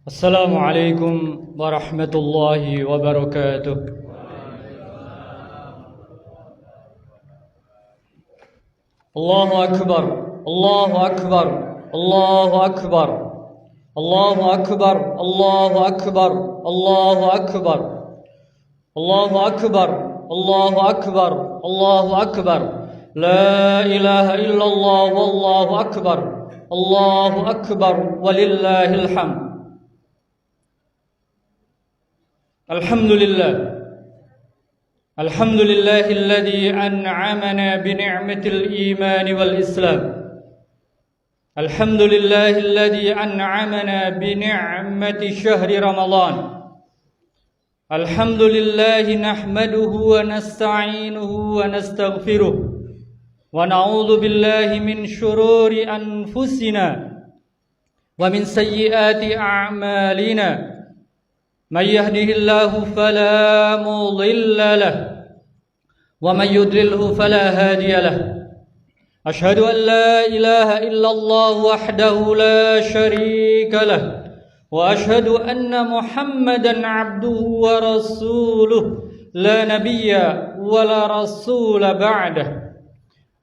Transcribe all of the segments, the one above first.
السلام عليكم ورحمة الله وبركاته. الله أكبر الله أكبر الله أكبر الله أكبر الله أكبر الله أكبر الله أكبر الله أكبر الله أكبر لا إله إلا الله والله أكبر الله أكبر ولله الحمد. الحمد لله الحمد لله الذي أنعمنا بنعمة الإيمان والإسلام. الحمد لله الذي أنعمنا بنعمة شهر رمضان. الحمد لله نحمده ونستعينه ونستغفره ونعوذ بالله من شرور أنفسنا ومن سيئات أعمالنا. من يهده الله فلا مضل له ومن يضلله فلا هادي له. أشهد أن لا إله إلا الله وحده لا شريك له وأشهد أن محمدا عبده ورسوله لا نبي ولا رسول بعده.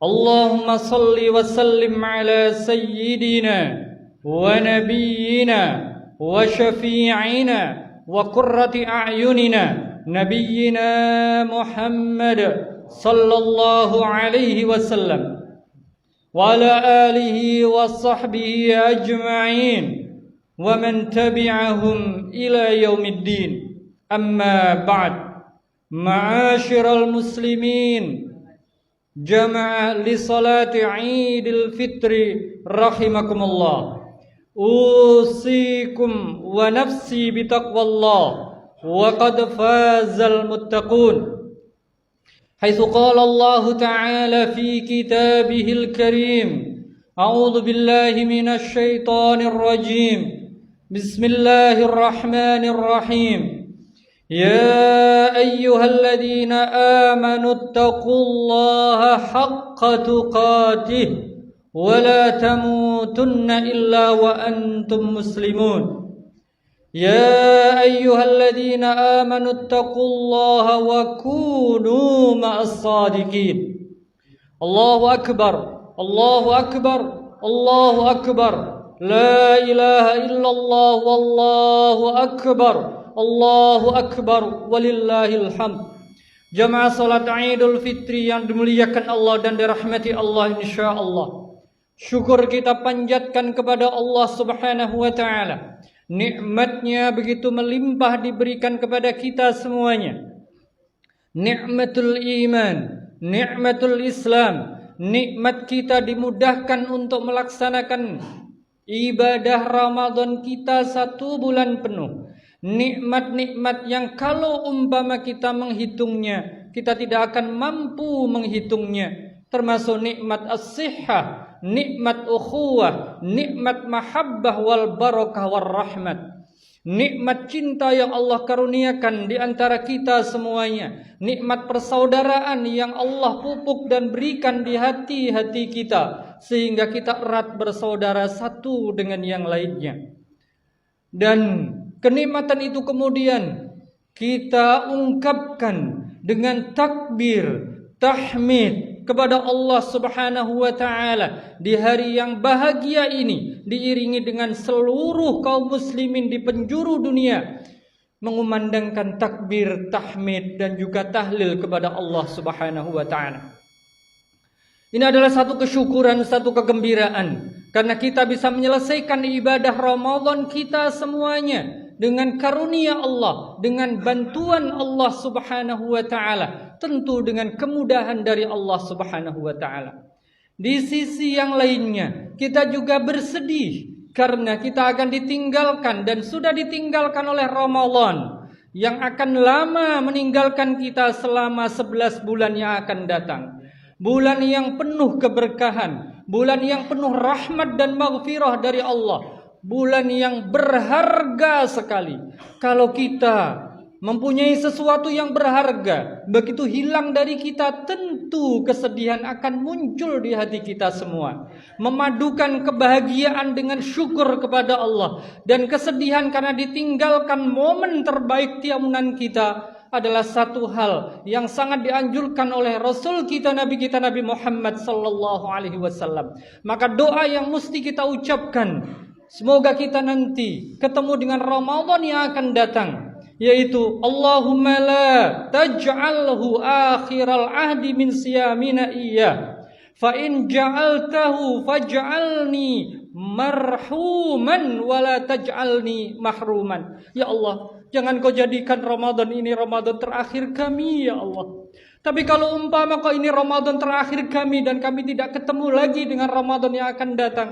اللهم صل وسلم على سيدنا ونبينا وشفيعنا وقرة أعيننا نبينا محمد صلى الله عليه وسلم وعلى آله وصحبه أجمعين ومن تبعهم إلى يوم الدين. أما بعد، معاشر المسلمين، جمع لصلاة عيد الفطر رحمكم الله. أوصيكم ونفسي بتقوى الله وقد فاز المتقون، حيث قال الله تعالى في كتابه الكريم: أعوذ بالله من الشيطان الرجيم، بسم الله الرحمن الرحيم. يا أيها الذين آمنوا اتقوا الله حق تقاته ولا تموتن إلا وأنتم مسلمون. يا أيها الذين آمنوا اتقوا الله وكونوا مع الصادقين. الله أكبر الله أكبر الله أكبر لا إله إلا الله والله أكبر الله أكبر ولله الحمد. Jamaah salat Idul Fitri yang dimuliakan Allah dan dirahmati Allah insyaallah. Syukur kita panjatkan kepada Allah Subhanahu wa ta'ala. Nikmatnya begitu melimpah diberikan kepada kita semuanya. Nikmatul iman, nikmatul Islam, nikmat kita dimudahkan untuk melaksanakan ibadah Ramadan kita 1 bulan penuh. Nikmat-nikmat yang kalau umpama kita menghitungnya, kita tidak akan mampu menghitungnya. Termasuk nikmat as-sihhah, nikmat ukhuwah, nikmat mahabbah wal barakah wal rahmat. Nikmat cinta yang Allah karuniakan di antara kita semuanya. Nikmat persaudaraan yang Allah pupuk dan berikan di hati-hati kita, sehingga kita erat bersaudara satu dengan yang lainnya. Dan kenikmatan itu kemudian kita ungkapkan dengan takbir, tahmid kepada Allah Subhanahu wa ta'ala di hari yang bahagia ini, diiringi dengan seluruh kaum muslimin di penjuru dunia mengumandangkan takbir, tahmid dan juga tahlil kepada Allah Subhanahu wa ta'ala. Ini adalah satu kesyukuran, satu kegembiraan karena kita bisa menyelesaikan ibadah Ramadan kita semuanya dengan karunia Allah, dengan bantuan Allah Subhanahu wa ta'ala, tentu dengan kemudahan dari Allah Subhanahu wa ta'ala. Di sisi yang lainnya, kita juga bersedih karena kita akan ditinggalkan dan sudah ditinggalkan oleh Ramadan yang akan lama meninggalkan kita selama 11 bulan yang akan datang. Bulan yang penuh keberkahan, bulan yang penuh rahmat dan maghfirah dari Allah. Bulan yang berharga sekali. Kalau kita mempunyai sesuatu yang berharga, begitu hilang dari kita, tentu kesedihan akan muncul di hati kita semua. Memadukan kebahagiaan dengan syukur kepada Allah, dan kesedihan karena ditinggalkan momen terbaik tiamunan kita adalah satu hal yang sangat dianjurkan oleh Rasul kita Nabi Muhammad sallallahu alaihi wasallam. Maka doa yang mesti kita ucapkan, semoga kita nanti ketemu dengan Ramadan yang akan datang, yaitu Allahumma la taj'alhu akhiral ahdi min siyamina iya, fa in ja'altahu faj'alni marhuman wa la taj'alni mahruman. Ya Allah, jangan kau jadikan Ramadan ini Ramadan terakhir kami, ya Allah. Tapi kalau umpama kau ini Ramadan terakhir kami dan kami tidak ketemu lagi dengan Ramadan yang akan datang,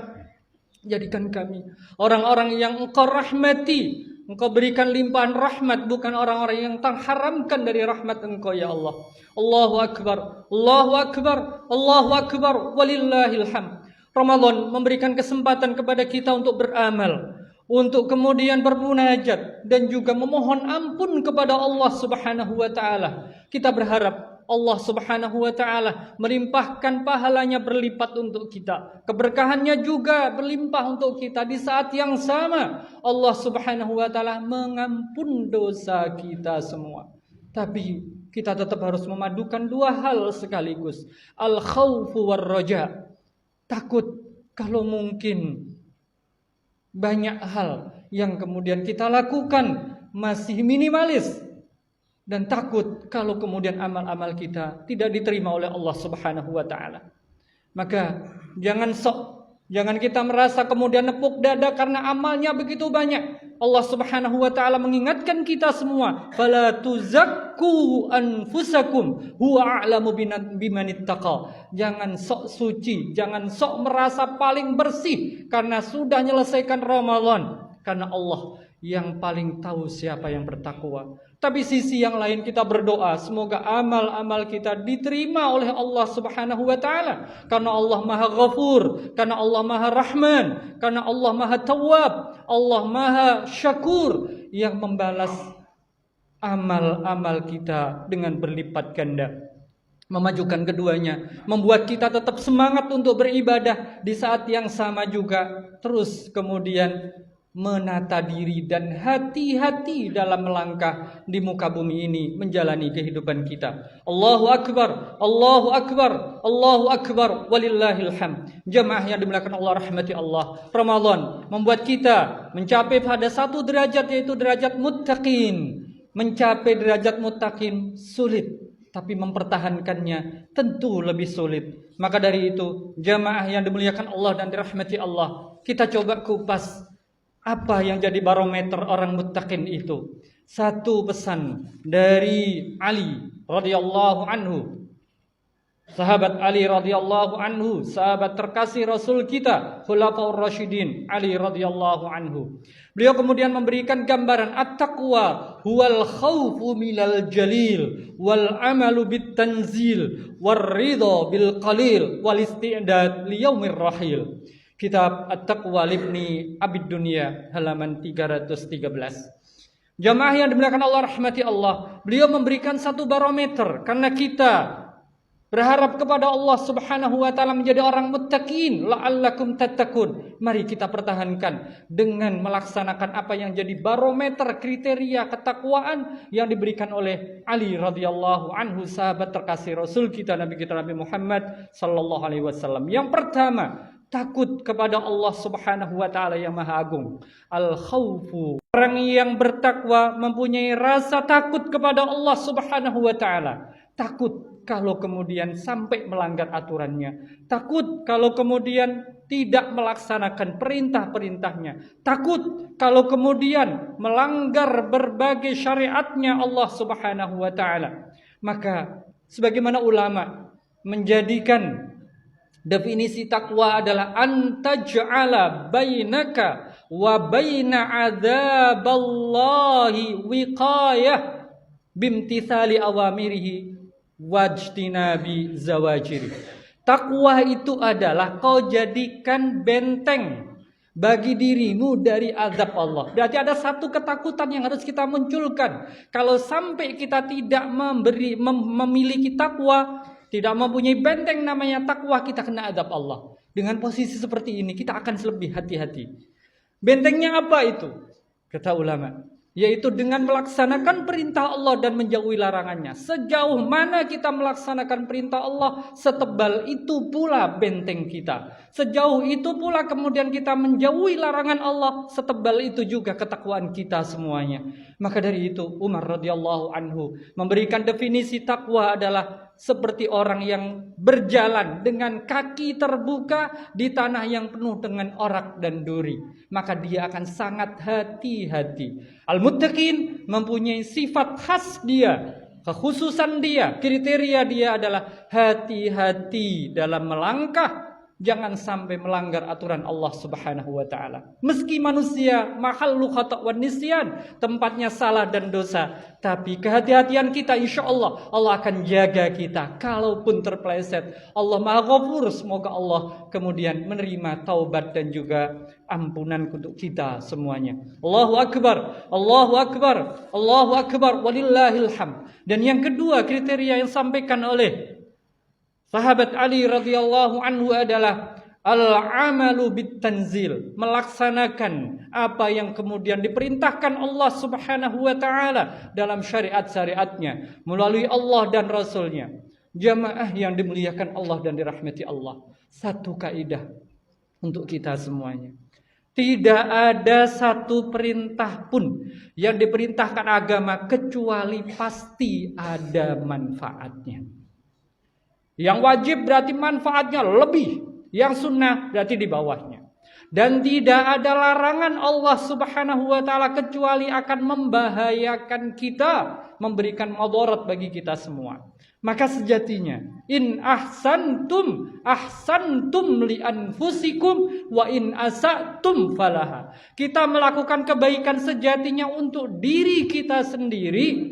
jadikan kami orang-orang yang Engkau rahmati, Engkau berikan limpahan rahmat, bukan orang-orang yang terharamkan dari rahmat Engkau, ya Allah. Allahu Akbar, Allahu Akbar, Allahu Akbar, walillahil hamd. Ramadan memberikan kesempatan kepada kita untuk beramal, untuk kemudian bermunajat dan juga memohon ampun kepada Allah Subhanahu wa taala. Kita berharap Allah Subhanahu wa taala melimpahkan pahalanya berlipat untuk kita. Keberkahannya juga berlimpah untuk kita. Di saat yang sama Allah Subhanahu wa taala mengampun dosa kita semua. Tapi kita tetap harus memadukan dua hal sekaligus. Al-khawfu war-raja. Takut kalau mungkin banyak hal yang kemudian kita lakukan masih minimalis, dan takut kalau kemudian amal-amal kita tidak diterima oleh Allah Subhanahu wa taala. Maka jangan kita merasa kemudian nepuk dada karena amalnya begitu banyak. Allah Subhanahu wa taala mengingatkan kita semua, fala tuzakku anfusakum huwa a'lamu bimanittaqa. Jangan sok suci, jangan sok merasa paling bersih karena sudah menyelesaikan Ramadan, karena Allah yang paling tahu siapa yang bertakwa. Tapi sisi yang lain kita berdoa, semoga amal-amal kita diterima oleh Allah Subhanahu wa taala, karena Allah Maha Ghafur, karena Allah Maha Rahman, karena Allah Maha Tawwab, Allah Maha Syakur, yang membalas amal-amal kita dengan berlipat ganda. Memajukan keduanya, membuat kita tetap semangat untuk beribadah, di saat yang sama juga terus kemudian menata diri dan hati-hati dalam melangkah di muka bumi ini menjalani kehidupan kita. Allahu Akbar, Allahu Akbar, Allahu Akbar, walillahil hamd. Jamaah yang dimuliakan Allah, rahmati Allah, Ramadan membuat kita mencapai pada satu derajat, yaitu derajat muttaqin. Mencapai derajat muttaqin sulit, tapi mempertahankannya tentu lebih sulit. Maka dari itu, jamaah yang dimuliakan Allah dan dirahmati Allah, kita coba kupas apa yang jadi barometer orang muttaqin itu. Satu pesan dari Ali radhiyallahu anhu, sahabat Ali radhiyallahu anhu, sahabat terkasih Rasul kita, Khulafaur Rasyidin Ali radhiyallahu anhu. Beliau kemudian memberikan gambaran at-taqwa huwal khaufu minal jalil wal amalu bit tanzil war ridha bil qalil wal isti'dad li yaumir rahil. Kitab At-Taqwa Libni Abid Dunia halaman 313. Jamaah yang dimuliakan Allah, rahmati Allah, beliau memberikan satu barometer karena kita berharap kepada Allah Subhanahu wa taala menjadi orang muttaqin, la'allakum tattaqun. Mari kita pertahankan dengan melaksanakan apa yang jadi barometer kriteria ketakwaan yang diberikan oleh Ali radhiyallahu anhu, sahabat terkasih Rasul kita Nabi Muhammad sallallahu alaihi wasallam. Yang pertama, takut kepada Allah Subhanahu wa taala yang Maha Agung. Al-khaufu. Orang yang bertakwa mempunyai rasa takut kepada Allah Subhanahu wa taala. Takut kalau kemudian sampai melanggar aturannya. Takut kalau kemudian tidak melaksanakan perintah-perintahnya. Takut kalau kemudian melanggar berbagai syariatnya Allah Subhanahu wa taala. Maka sebagaimana ulama menjadikan definisi takwa adalah antaj'ala bainaka wa baina adzaballahi wiqayah bimtithali awamirihi wajtinabi zawajiri. Takwa itu adalah kau jadikan benteng, bagi dirimu dari azab Allah. Berarti ada satu ketakutan yang harus kita munculkan. Kalau sampai kita tidak memiliki takwa, tidak mempunyai benteng namanya takwa, kita kena azab Allah. Dengan posisi seperti ini kita akan lebih hati-hati. Bentengnya apa itu? Kata ulama, yaitu dengan melaksanakan perintah Allah dan menjauhi larangannya. Sejauh mana kita melaksanakan perintah Allah, setebal itu pula benteng kita. Sejauh itu pula kemudian kita menjauhi larangan Allah, setebal itu juga ketakwaan kita semuanya. Maka dari itu Umar radhiyallahu anhu memberikan definisi takwa adalah seperti orang yang berjalan dengan kaki terbuka di tanah yang penuh dengan orak dan duri. Maka dia akan sangat hati-hati. Al-muttaqin mempunyai sifat khas dia, kekhususan dia, kriteria dia adalah hati-hati dalam melangkah. Jangan sampai melanggar aturan Allah Subhanahu wa taala. Meski manusia mahallu khata' wan nisyan, tempatnya salah dan dosa, tapi kehati-hatian kita insyaallah Allah akan jaga kita. Kalaupun terpeleset, Allah Maha Ghafur, semoga Allah kemudian menerima taubat dan juga ampunan untuk kita semuanya. Allahu akbar, Allahu akbar, Allahu akbar, walillahil hamd. Dan yang kedua kriteria yang disampaikan oleh sahabat Ali radhiyallahu anhu adalah al-amalu bit-tanzil, melaksanakan apa yang kemudian diperintahkan Allah Subhanahu wa taala dalam syariat-syariatnya melalui Allah dan Rasulnya. Jamaah yang dimuliakan Allah dan dirahmati Allah, satu kaidah untuk kita semuanya. Tidak ada satu perintah pun yang diperintahkan agama kecuali pasti ada manfaatnya. Yang wajib berarti manfaatnya lebih, yang sunnah berarti di bawahnya. Dan tidak ada larangan Allah Subhanahu wa taala kecuali akan membahayakan kita, memberikan madarat bagi kita semua. Maka sejatinya in ahsantum ahsantum li anfusikum wa in asatum falaha. Kita melakukan kebaikan sejatinya untuk diri kita sendiri.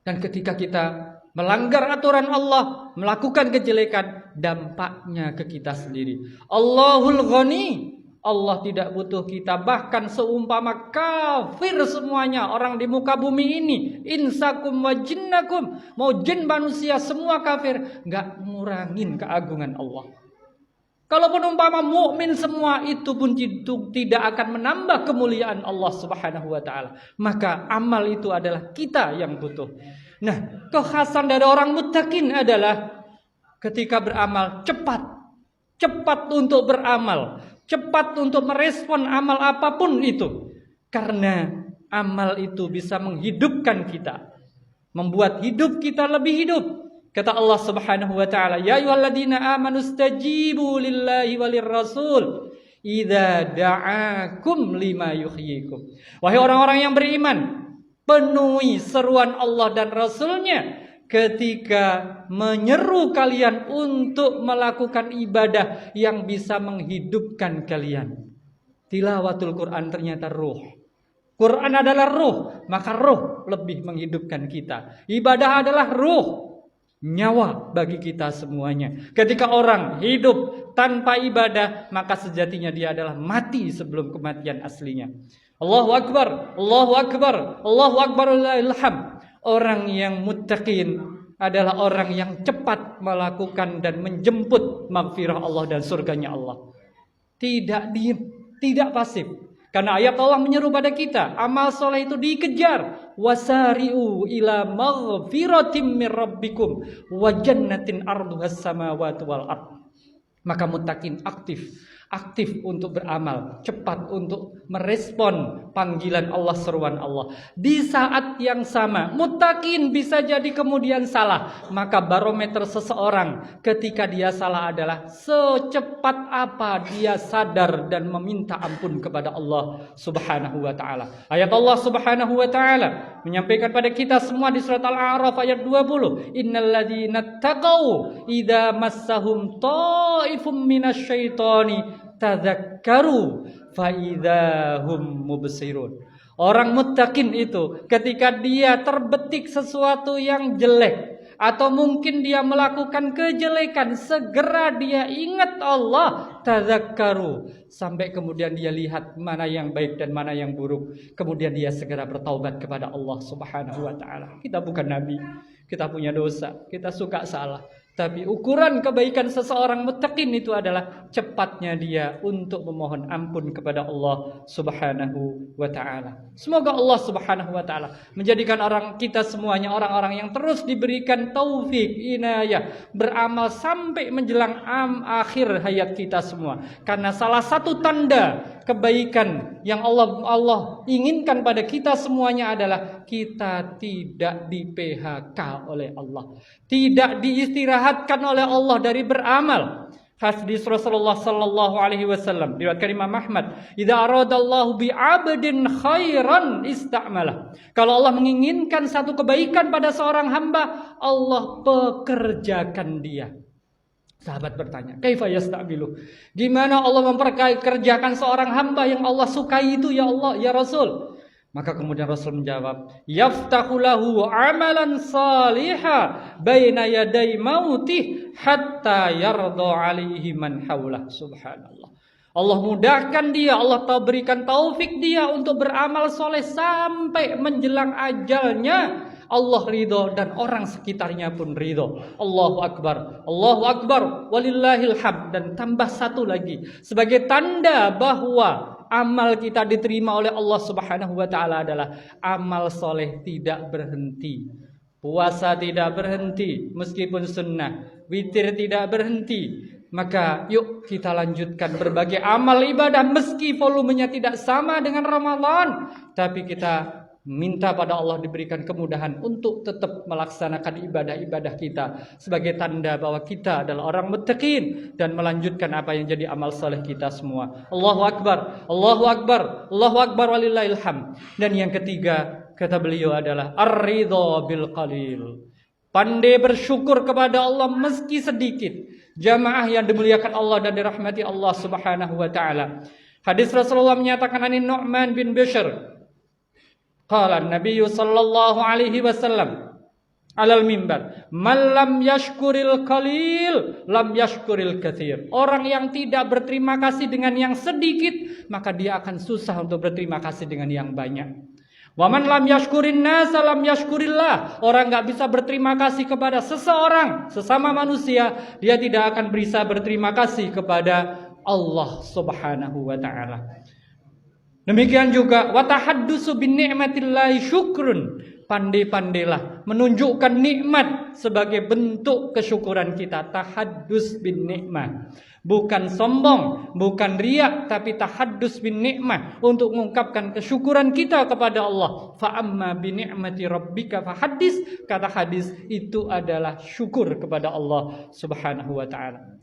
Dan ketika kita melanggar aturan Allah, melakukan kejelekan, dampaknya ke kita sendiri. Allahul Ghani, Allah tidak butuh kita. Bahkan seumpama kafir semuanya orang di muka bumi ini, insakum wa jinnakum, mau jin manusia semua kafir, nggak ngurangin keagungan Allah. Kalaupun umpama mukmin semua, itu pun tidak akan menambah kemuliaan Allah Subhanahu wa taala. Maka amal itu adalah kita yang butuh. Nah, kekhasan dari orang muttaqin adalah ketika beramal cepat untuk beramal, cepat untuk merespon amal apapun itu. Karena amal itu bisa menghidupkan kita, membuat hidup kita lebih hidup. Kata Allah Subhanahu wa taala, ya ayyuhalladzina amanu stajibu lillahi walir rasul idza da'akum lima yuhyikum. Wahai orang-orang yang beriman, penuhi seruan Allah dan Rasulnya ketika menyeru kalian untuk melakukan ibadah yang bisa menghidupkan kalian. Tilawatul Quran ternyata ruh. Quran adalah ruh, maka ruh lebih menghidupkan kita. Ibadah adalah ruh, nyawa bagi kita semuanya. Ketika orang hidup tanpa ibadah, maka sejatinya dia adalah mati sebelum kematian aslinya. Allahu Akbar, Allahu Akbar, Allahu Akbar, ilham. Orang yang muttaqin adalah orang yang cepat melakukan dan menjemput maghfirah Allah dan surganya Allah. Tidak diem, tidak pasif. Karena ayat Allah menyeru pada kita, amal soleh itu dikejar. Wasari'u ila maghfiratim mir rabbikum wa jannatin arduhas samawati wal ard. Maka muttaqin aktif untuk beramal, cepat untuk merespon panggilan Allah, seruan Allah. Di saat yang sama, muttaqin bisa jadi kemudian salah. Maka barometer seseorang ketika dia salah adalah secepat apa dia sadar dan meminta ampun kepada Allah Subhanahu wa taala. Ayat Allah Subhanahu wa taala menyampaikan pada kita semua di surat Al-A'raf ayat 20, innalladzina taqau idza massahum ta'ifum minasyaitani tadzakkaru fa idzahum mubsirun. Orang muttaqin itu ketika dia terbetik sesuatu yang jelek atau mungkin dia melakukan kejelekan, segera dia ingat Allah, tadzakkaru, sampai kemudian dia lihat mana yang baik dan mana yang buruk, kemudian dia segera bertaubat kepada Allah Subhanahu wa taala. Kita bukan nabi, kita punya dosa, kita suka salah. Tapi ukuran kebaikan seseorang muttaqin itu adalah cepatnya dia untuk memohon ampun kepada Allah Subhanahu wa taala. Semoga Allah Subhanahu wa taala menjadikan kita semuanya orang-orang yang terus diberikan taufik, inayah, beramal sampai menjelang akhir hayat kita semua. Karena salah satu tanda kebaikan yang Allah inginkan pada kita semuanya adalah kita tidak di PHK oleh Allah, tidak diistirahatkan oleh Allah dari beramal. Hadis Rasulullah sallallahu alaihi wasallam diriwayatkan Imam Ahmad, "Idza aradallahu bi 'abdin khairan ista'malah." Kalau Allah menginginkan satu kebaikan pada seorang hamba, Allah pekerjakan dia. Sahabat bertanya, "Kaifa yasta'milu?" Gimana Allah memperkerjakan seorang hamba yang Allah sukai itu ya Allah, ya Rasul? Maka kemudian Rasul menjawab, "Yaftahu lahu amalan salihah baina yaday mautih hatta yarda alaihi man haulah." Subhanallah. Allah mudahkan dia, Allah berikan taufik dia untuk beramal soleh sampai menjelang ajalnya. Allah ridho dan orang sekitarnya pun ridho. Allahu Akbar, Allahu Akbar, walillahil hamd. Dan tambah satu lagi, sebagai tanda bahwa amal kita diterima oleh Allah Subhanahu wa taala adalah amal soleh tidak berhenti. Puasa tidak berhenti meskipun sunnah, witir tidak berhenti. Maka yuk kita lanjutkan berbagai amal ibadah meski volumenya tidak sama dengan Ramadan, tapi kita minta pada Allah diberikan kemudahan untuk tetap melaksanakan ibadah-ibadah kita sebagai tanda bahwa kita adalah orang muttaqin dan melanjutkan apa yang jadi amal saleh kita semua. Allahu Akbar, Allahu Akbar, Allahu Akbar, walillahil hamd. Dan yang ketiga, kata beliau adalah ar-ridha bil qalil. Pandai bersyukur kepada Allah meski sedikit. Jamaah yang dimuliakan Allah dan dirahmati Allah Subhanahu wa taala. Hadis Rasulullah menyatakan ani Nu'man bin Bishr, qala Nabi sallallahu alaihi wasallam alal mimbar, "Man lam yashkuril qalil lam yashkuril katsir." Orang yang tidak berterima kasih dengan yang sedikit, maka dia akan susah untuk berterima kasih dengan yang banyak. Wa man lam yashkurin nas lam yashkurillah. Orang enggak bisa berterima kasih kepada seseorang, sesama manusia, dia tidak akan bisa berterima kasih kepada Allah Subhanahu wa taala. Demikian juga wa tahaddusu bin ni'matillahi syukrun. Pandai-pandailah menunjukkan nikmat sebagai bentuk kesyukuran kita. Tahaddus bin nikmat. Bukan sombong, bukan riak, tapi tahaddus bin nikmat untuk mengungkapkan kesyukuran kita kepada Allah. Fa amma bi ni'mati rabbika fahaddis. Kata hadis itu adalah syukur kepada Allah Subhanahu wa taala.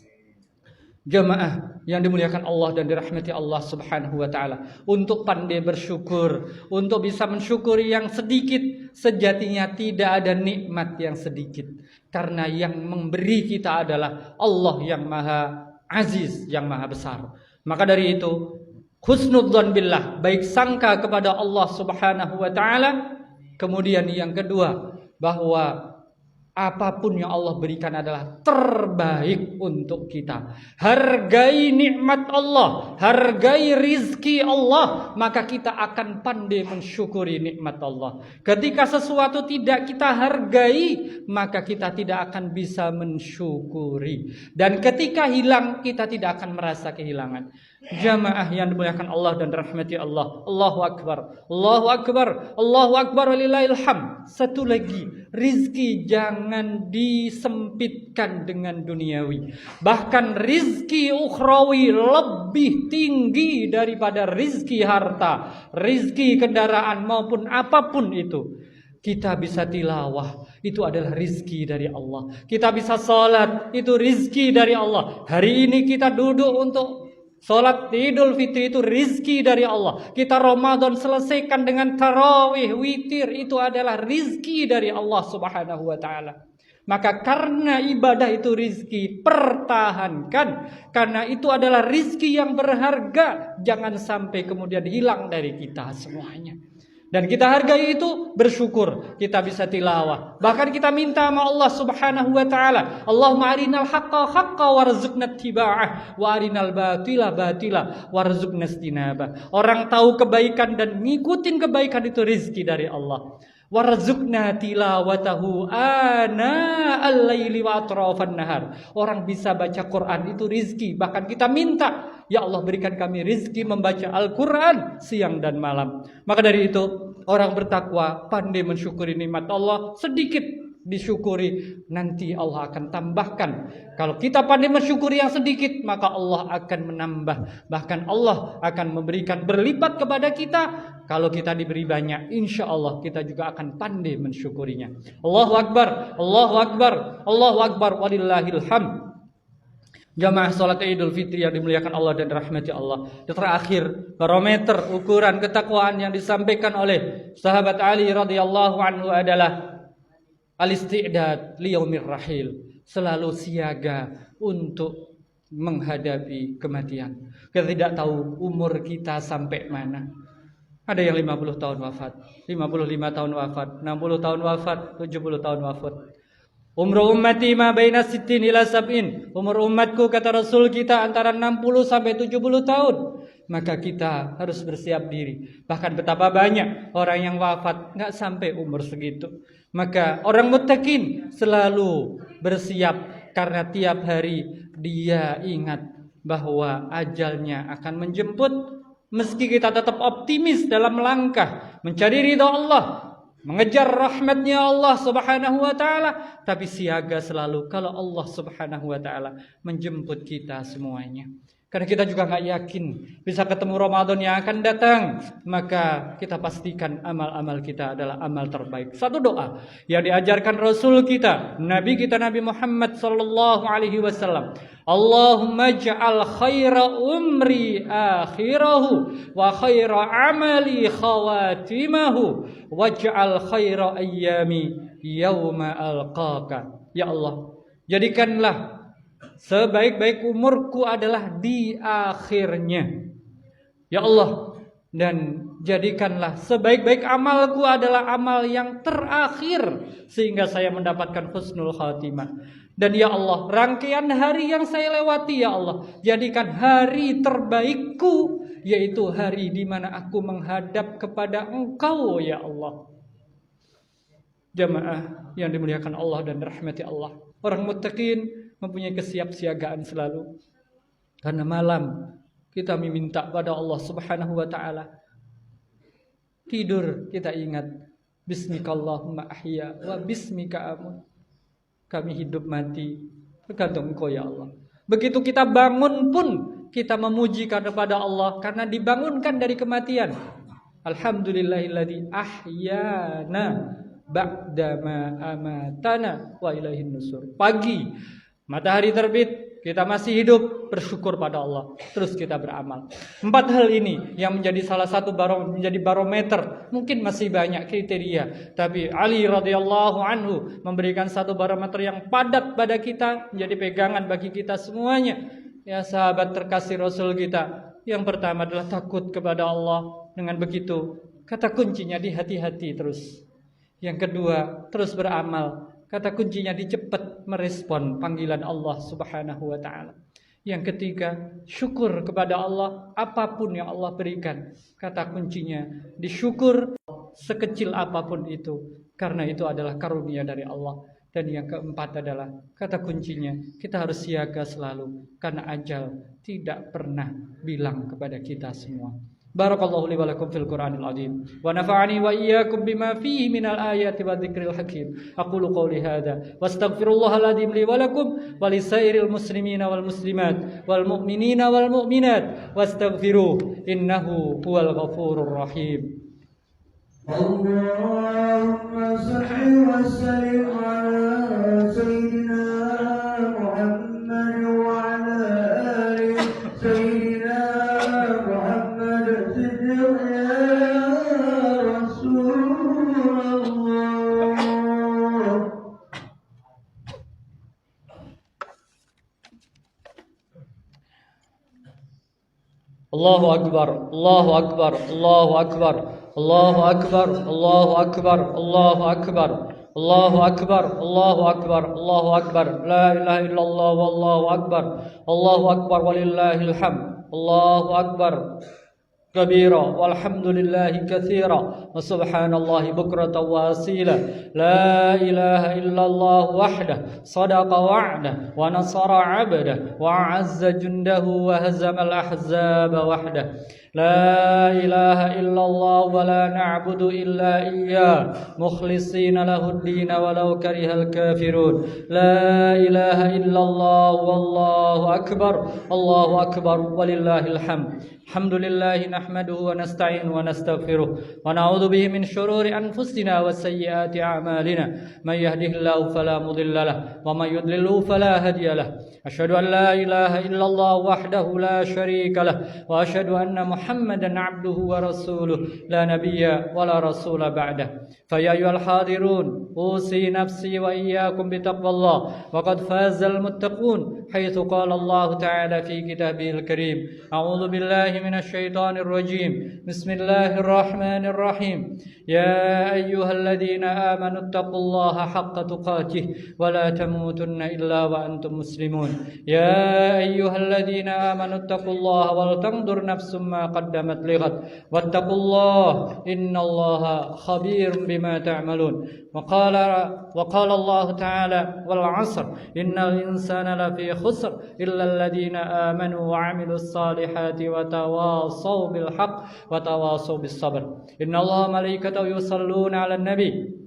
Jamaah yang dimuliakan Allah dan dirahmati Allah Subhanahu wa taala, untuk pandai bersyukur, untuk bisa mensyukuri yang sedikit, sejatinya tidak ada nikmat yang sedikit, karena yang memberi kita adalah Allah yang Maha Aziz, yang Maha Besar. Maka dari itu, husnudzon billah, baik sangka kepada Allah Subhanahu wa taala. Kemudian yang kedua, bahwa apapun yang Allah berikan adalah terbaik untuk kita. Hargai nikmat Allah, hargai rizki Allah, maka kita akan pandai mensyukuri nikmat Allah. Ketika sesuatu tidak kita hargai, maka kita tidak akan bisa mensyukuri. Dan ketika hilang, kita tidak akan merasa kehilangan. Jamaah yang dimuliakan Allah dan rahmati Allah. Allahu Akbar, Allahu Akbar, Allahu Akbar, walillahil hamd. Satu lagi, rizki jangan disempitkan dengan duniawi. Bahkan rizki ukhrawi lebih tinggi daripada rizki harta, rizki kendaraan maupun apapun itu. Kita bisa tilawah, itu adalah rizki dari Allah. Kita bisa sholat, itu rizki dari Allah. Hari ini kita duduk untuk sholat Idul Fitri, itu rizki dari Allah. Kita Ramadan selesaikan dengan tarawih, witir, itu adalah rizki dari Allah Subhanahu wa ta'ala. Maka karena ibadah itu rizki, pertahankan. Karena itu adalah rizki yang berharga. Jangan sampai kemudian hilang dari kita semuanya. Dan kita hargai itu, bersyukur kita bisa tilawah. Bahkan kita minta sama Allah Subhanahu wa taala, Allahumma arinal haqqa haqqa warzuqna ittiba'ah wa arinal batila batila warzuqna istinabah. Orang tahu kebaikan dan ngikutin kebaikan itu rizki dari Allah. Warzuqna tilawatahu ana al-laili wa atrafan nahar. Orang bisa baca Quran itu rizki. Bahkan kita minta, ya Allah berikan kami rizki membaca Al-Quran siang dan malam. Maka dari itu orang bertakwa pandai mensyukuri nikmat Allah. Sedikit disyukuri, nanti Allah akan tambahkan. Kalau kita pandai mensyukuri yang sedikit, maka Allah akan menambah. Bahkan Allah akan memberikan berlipat kepada kita. Kalau kita diberi banyak, insya Allah kita juga akan pandai mensyukurinya. Allahu Akbar, Allahu Akbar, Allahu Akbar, walillahil hamd. Jamaah salat Idul Fitri yang dimuliakan Allah dan rahmati Allah. Terakhir, barometer ukuran ketakwaan yang disampaikan oleh sahabat Ali radhiyallahu anhu adalah al-isti'dad liyaumir rahil. Selalu siaga untuk menghadapi kematian. Kita tidak tahu umur kita sampai mana. Ada yang 50 tahun wafat, 55 tahun wafat, 60 tahun wafat, 70 tahun wafat. Umru ummati ma baina sittin ila sab'in. Umur umatku kata Rasul kita antara 60 sampai 70 tahun. Maka kita harus bersiap diri. Bahkan betapa banyak orang yang wafat enggak sampai umur segitu. Maka orang muttaqin selalu bersiap karena tiap hari dia ingat bahwa ajalnya akan menjemput. Meski kita tetap optimis dalam langkah mencari ridha Allah, mengejar rahmatnya Allah Subhanahu wa taala, tapi siaga selalu kalau Allah Subhanahu wa taala menjemput kita semuanya. Karena kita juga nggak yakin bisa ketemu Ramadan yang akan datang, maka kita pastikan amal-amal kita adalah amal terbaik. Satu doa yang diajarkan Rasul kita, Nabi kita Nabi Muhammad sallallahu alaihi wasallam. Allahumma ja'al khaira umri akhirahu wa khaira amali khawatimahu waj'al khaira ayyami yawma alqaka. Ya Allah, jadikanlah sebaik-baik umurku adalah di akhirnya. Ya Allah, dan jadikanlah sebaik-baik amalku adalah amal yang terakhir sehingga saya mendapatkan husnul khatimah. Dan ya Allah, rangkaian hari yang saya lewati ya Allah, jadikan hari terbaikku, yaitu hari di mana aku menghadap kepada Engkau ya Allah. Jamaah yang dimuliakan Allah dan rahmati Allah, orang muttaqin mempunyai kesiapsiagaan selalu. Karena malam kita meminta pada Allah Subhanahu wa taala. Tidur kita ingat bismikallahumma ahya wa bismika amut. Kami hidup mati tergantung Engkau ya Allah. Begitu kita bangun pun kita memuji kepada Allah karena dibangunkan dari kematian. Alhamdulillahilladzi ahyana ba'dama amatana wa ilaihin nusur. Pagi matahari terbit, kita masih hidup, bersyukur pada Allah. Terus kita beramal. 4 hal ini yang menjadi salah satu menjadi barometer. Mungkin masih banyak kriteria, tapi Ali radhiyallahu anhu memberikan satu barometer yang padat pada kita, menjadi pegangan bagi kita semuanya. Ya sahabat terkasih Rasul kita, yang pertama adalah takut kepada Allah. Dengan begitu, kata kuncinya di hati-hati terus. Yang kedua, terus beramal. Kata kuncinya dicepat merespon panggilan Allah Subhanahu wa taala. Yang ketiga, syukur kepada Allah apapun yang Allah berikan. Kata kuncinya disyukur sekecil apapun itu, karena itu adalah karunia dari Allah. Dan yang keempat adalah kata kuncinya kita harus siaga selalu, karena ajal tidak pernah bilang kepada kita semua. Barakallahu li wa lakum fil Qur'anil azim wa nafa'ani wa iyyakum bima fihi minal ayati wa dzikril hakim. Aqulu qawli hadza wastaghfirullahal azim li wa lakum wa lisairil muslimina wal muslimat wal mu'minina wal mu'minat wastaghfiruhu innahu huwal ghafurur rahim. Allahumma shalli wa sallim ala sayyidina Muhammad wa ala ali sayyidina Allahu Akbar, Allahu Akbar, Allahu Akbar, Allahu Akbar, Allahu Akbar, Allahu Akbar, Allahu Akbar, Allahu Akbar, Allahu Akbar, la ilaha illallah wallahu akbar, Allahu Akbar walillahil hamd, Allahu Akbar كبيرا والحمد لله كثيرا وسبحان الله بكرة وأصيلا لا إله إلا الله وحده صدق وعده ونصر عبده وأعز جنده وهزم الأحزاب وحده لا إله إلا الله ولا نعبد إلا إياه مخلصين له الدين ولو كره الكافرون لا إله إلا الله والله أكبر الله أكبر ولله الحمد الحمد لله نحمده ونستعين ونستغفره ونعوذ به من شرور أنفسنا وسيئات أعمالنا من يهده الله فلا مضل له ومن يضلل فلا هادي له أشهد أن لا إله إلا الله وحده لا شريك له وأشهد أن محمدا عبده ورسوله لا نبي ولا رسول بعده فيا أيها الحاضرون أوصي نفسي وإياكم بتقوى الله وقد فاز المتقون حيث قال الله تعالى في كتابه الكريم أعوذ بالله من الشيطان الرجيم بسم الله الرحمن الرحيم يا أيها الذين آمنوا اتقوا الله حق تقاته ولا تموتن إلا وأنتم مسلمون يا أيها الذين آمنوا اتقوا الله ولتنظر نفس ما قدمت لغد واتقوا الله إن الله خبير بما تعملون وقال الله تعالى والعصر إن الإنسان لفي خسر إلا الذين آمنوا وعملوا الصالحات وتواصوا بالحق وتواصوا بالصبر إن الله ملائكته يصلون على النبي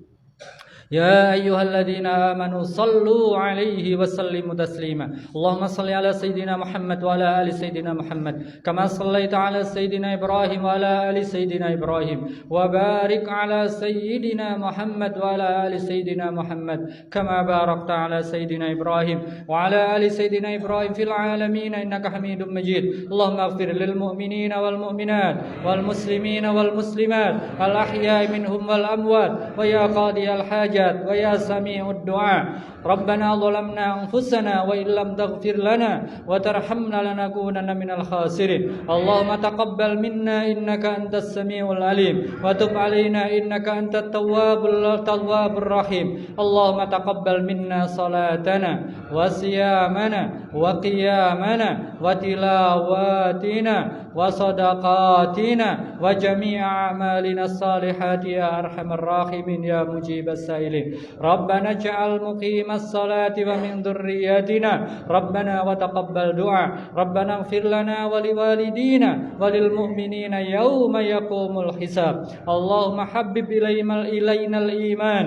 يا أيها الذين آمنوا صلوا عليه وسلموا تسليما اللهم صل على سيدنا محمد وعلى آل سيدنا محمد كما صليت على سيدنا إبراهيم وعلى آل سيدنا إبراهيم وبارك على سيدنا محمد وعلى آل سيدنا محمد كما باركت على سيدنا إبراهيم وعلى آل سيدنا إبراهيم في العالمين إنك حميد مجيد اللهم اغفر للمؤمنين والمؤمنات والمسلمين والمسلمات الأحياء منهم والأموات ويا قاضي الحاجات ويا سميع الدعاء ربنا ظلمنا أنفسنا وإن لم تغفر لنا وترحمنا لنكونن من الخاسرين اللهم تقبل منا إنك أنت السميع العليم وتب علينا إنك أنت التواب الرحيم اللهم تقبل منا صلاتنا وصيامنا وقيامنا وتلاواتنا وصدقاتنا وجميع أعمالنا الصالحات يا أرحم الراحمين يا مجيب السائلين ربنا اجعل مقيم الصلاة ومن ذرياتنا ربنا وتقبل دعاء ربنا اغفر لنا ولوالدينا وللمؤمنين يوم يقوم الحساب اللهم حبب إلينا الإيمان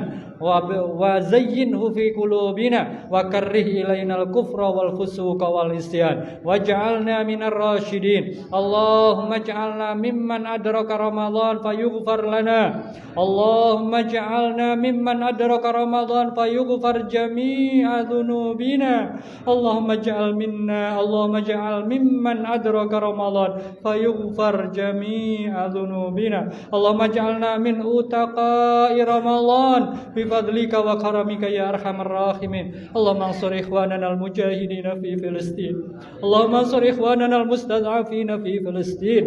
وزينه في قلوبنا وكره إلينا الكفر والفسوق والعصيان واجعلنا من الراشدين اللهم اجعلنا ممن أدرك رمضان فيغفر لنا اللهم اجعلنا ممن أدرك رمضان فيغفر جميع ذنوبنا اللهم اجعل ممن أدرك رمضان فيغفر جميع ذنوبنا اللهم اجعلنا من أتقاء رمضان بفضلك وكرمك يا أرحم الراحمين اللهم انصر إخواننا المجاهدين في فلسطين اللهم انصر إخواننا المستضعفين في فلسطين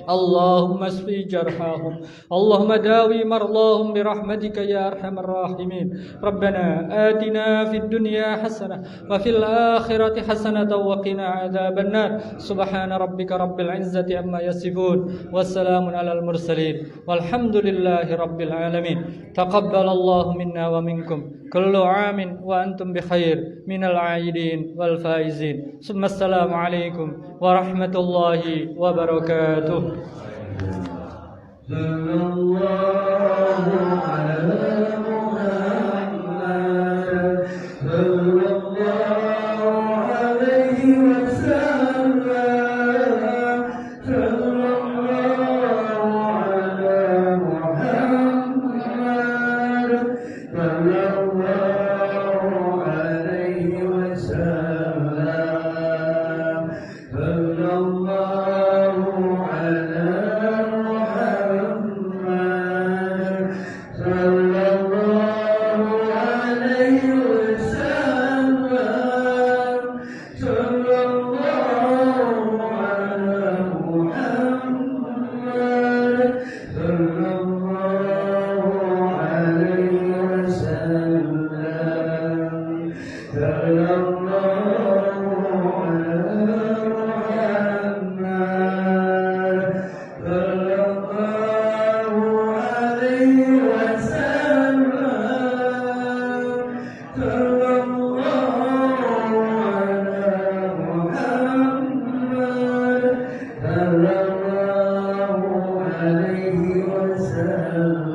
اللهم اشف جرحاهم اللهم داوي مرضاهم برحمتك يا أرحم الراحمين ربنا آتنا في الدنيا حسنة وفي الآخرة حسنة وقنا عذاب النار سبحان ربك رب العزة عما يصفون والسلام على المرسلين والحمد لله رب العالمين تقبل الله منا ومنكم كل عام وأنتم بخير من العائدين والفائزين ثم السلام عليكم ورحمة الله وبركاته صلى الله على محمد صلى الله عليه وسلم صلى الله على محمد صلى الله عليه وسلم صلى الله على محمد عليه وسلم